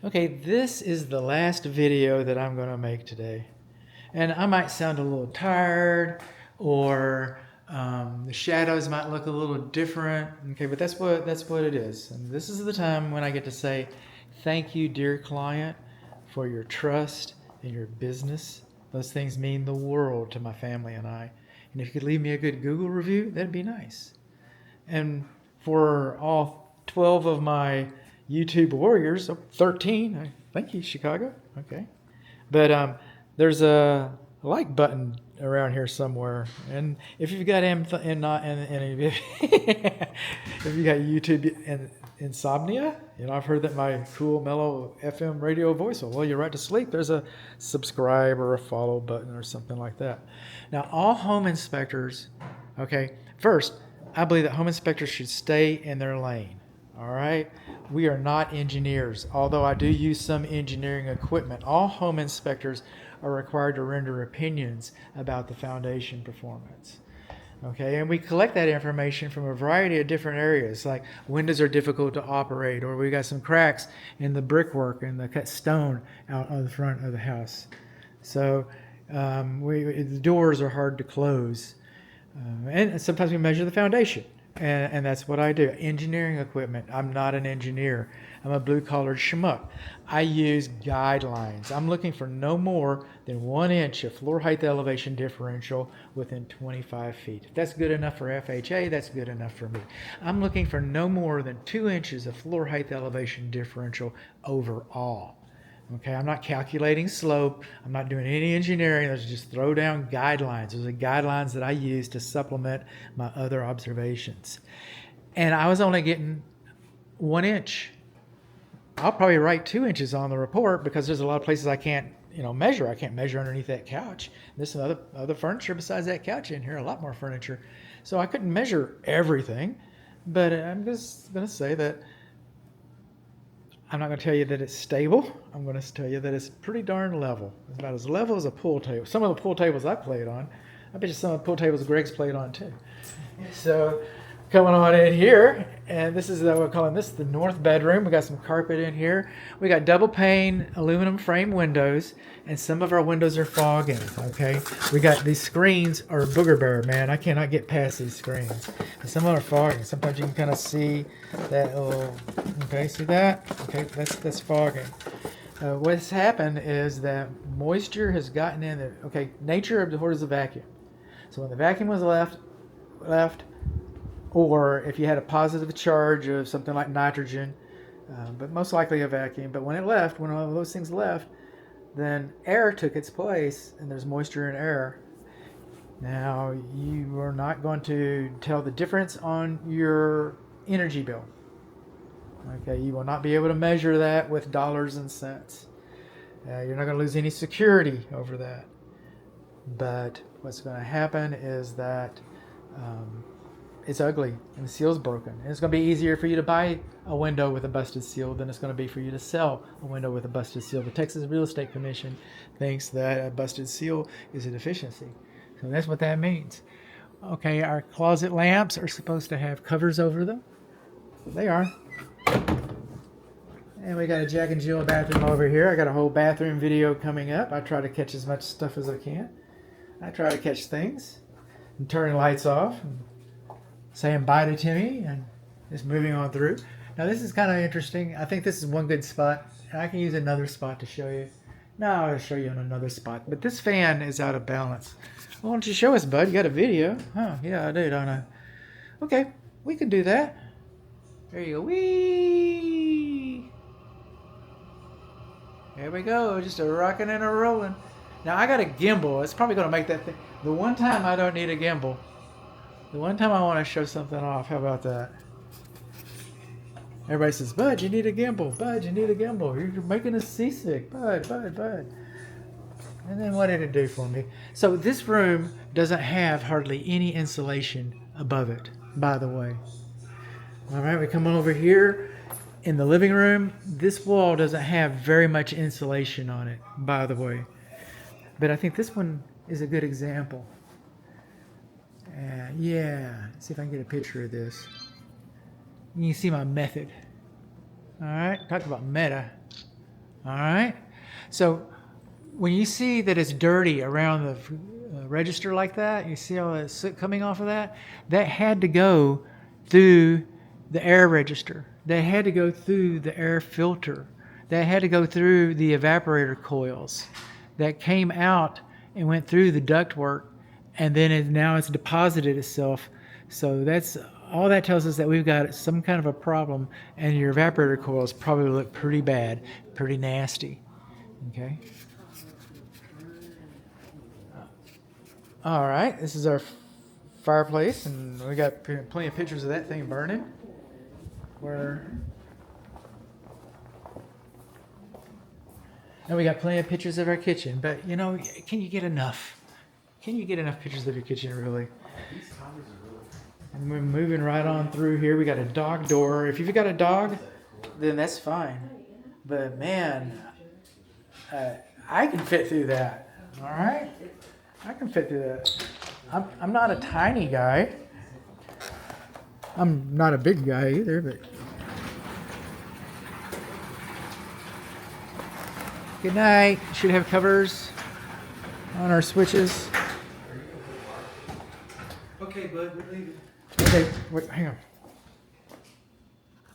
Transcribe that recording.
Okay, this is the last video that I'm going to make today. And I might sound a little tired, or the shadows might look a little different. Okay, but that's what it is. And this is the time when I get to say, thank you, dear client, for your trust in your business. Those things mean the world to my family and I. And if you could leave me a good Google review, that'd be nice. And for all 12 of my YouTube warriors, 13, thank you, Chicago. Okay. But there's a like button around here somewhere. And if you've got if you got YouTube and insomnia, I've heard that my cool, mellow FM radio voice will lull you right to sleep. There's a subscribe or a follow button or something like that. Now, all home inspectors, okay, first, I believe that home inspectors should stay in their lane. All right. We are not engineers, although I do use some engineering equipment. All home inspectors are required to render opinions about the foundation performance. Okay, and we collect that information from a variety of different areas, like windows are difficult to operate, or we got some cracks in the brickwork and the cut stone out on the front of the house. So the doors are hard to close. And sometimes we measure the foundation, and that's what I do. Engineering equipment. I'm not an engineer. I'm a blue-collar schmuck. I use guidelines. I'm looking for no more than 1 inch of floor height elevation differential within 25 feet. If that's good enough for FHA, that's good enough for me. I'm looking for no more than 2 inches of floor height elevation differential overall. Okay, I'm not calculating slope. I'm not doing any engineering. Those are just throw down guidelines. Those are guidelines that I use to supplement my other observations. And I was only getting 1 inch. I'll probably write 2 inches on the report because there's a lot of places I can't, measure. I can't measure underneath that couch. There's some other furniture besides that couch in here, a lot more furniture. So I couldn't measure everything, but I'm just going to say that I'm not going to tell you that it's stable. I'm going to tell you that it's pretty darn level. It's about as level as a pool table. Some of the pool tables I played on, I bet you some of the pool tables Greg's played on too. So coming on in here, and this is we're calling this the north bedroom. We got some carpet in here. We got double pane aluminum frame windows, and some of our windows are fogging. Okay, we got these screens are booger bear, man. I cannot get past these screens. And some of them are fogging. Sometimes you can kind of see that little. Okay, see that? Okay, that's fogging. What's happened is that moisture has gotten in there. Okay, nature abhors the vacuum. So when the vacuum was left. Or if you had a positive charge of something like nitrogen, but most likely a vacuum. But when when all of those things left, then air took its place, and there's moisture in air. Now, you are not going to tell the difference on your energy bill. Okay, you will not be able to measure that with dollars and cents. You're not going to lose any security over that. But what's going to happen is that it's ugly and the seal's broken. And it's going to be easier for you to buy a window with a busted seal than it's going to be for you to sell a window with a busted seal. The Texas Real Estate Commission thinks that a busted seal is a deficiency. So that's what that means. Okay, our closet lamps are supposed to have covers over them. They are. And we got a Jack and Jill bathroom over here. I got a whole bathroom video coming up. I try to catch as much stuff as I can. I try to catch things and turn lights off and saying bye to Timmy and just moving on through. Now this is kind of interesting. I think this is one good spot. I can use another spot to show you. No, I'll show you on another spot. But this fan is out of balance. Well, why don't you show us, bud? You got a video. Huh, yeah, I do, don't I? Okay, we can do that. There you go. Whee! There we go. Just a rocking and a rolling. Now I got a gimbal. It's probably going to make that thing. The one time I don't need a gimbal. The one time I want to show something off, how about that? Everybody says, Bud, you need a gimbal. Bud, you need a gimbal. You're making us seasick. Bud. And then what did it do for me? So this room doesn't have hardly any insulation above it, by the way. All right, we come on over here. In the living room, this wall doesn't have very much insulation on it, by the way. But I think this one is a good example. Yeah, let's see if I can get a picture of this. You can see my method. All right, talk about meta. All right. So when you see that it's dirty around the register like that, you see all that soot coming off of that, that had to go through the air register. That had to go through the air filter. That had to go through the evaporator coils. That came out and went through the ductwork, and then now it's deposited itself. So that's all that tells us, that we've got some kind of a problem, and your evaporator coils probably look pretty bad, pretty nasty. Okay. All right, this is our fireplace, and we got plenty of pictures of that thing burning. And we got plenty of pictures of our kitchen, but you know, can you get enough? Can you get enough pictures of your kitchen, really? And we're moving right on through here. We got a dog door. If you've got a dog, then that's fine. But man, I can fit through that. All right, I can fit through that. I'm not a tiny guy. I'm not a big guy either, but. Good night. Should have covers on our switches. Okay, bud, we're leaving. Okay, wait, hang on.